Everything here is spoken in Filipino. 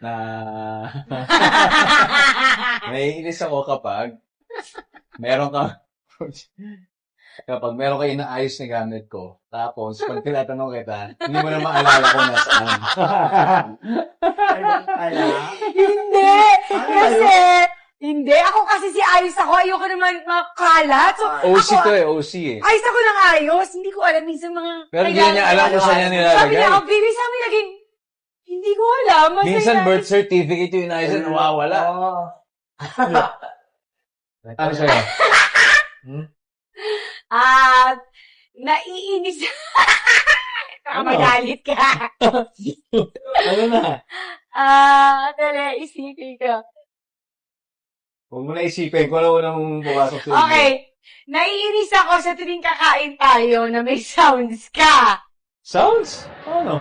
na naiinis ako kapag meron ka kapag meron kayo inaayos na gamit ko, tapos pag tinatanong kita, hindi mo na maalala kung nasaan. Hindi! Kasi, hindi. Ako kasi si ayos ako. Ayoko naman makalat. So, OC ako, to eh, OC eh. ayos ako ng ayos. Hindi ko alam. Minsan mga... Pero hindi niya alam kung saan niya nilalagay. Sabi niya, baby, sabi naging... Hindi ko alam. Masaya. Minsan birth certificate yung inaayos na nawawala. Ano sa'yo? Naiinis. Magalit ka. Ano na? Dali, isipin ko. Huwag mo na isipin kung ano unang pumasok sa Okay. Naiinis ako sa tuwing kakain tayo na may sounds ka. Sounds? Ano?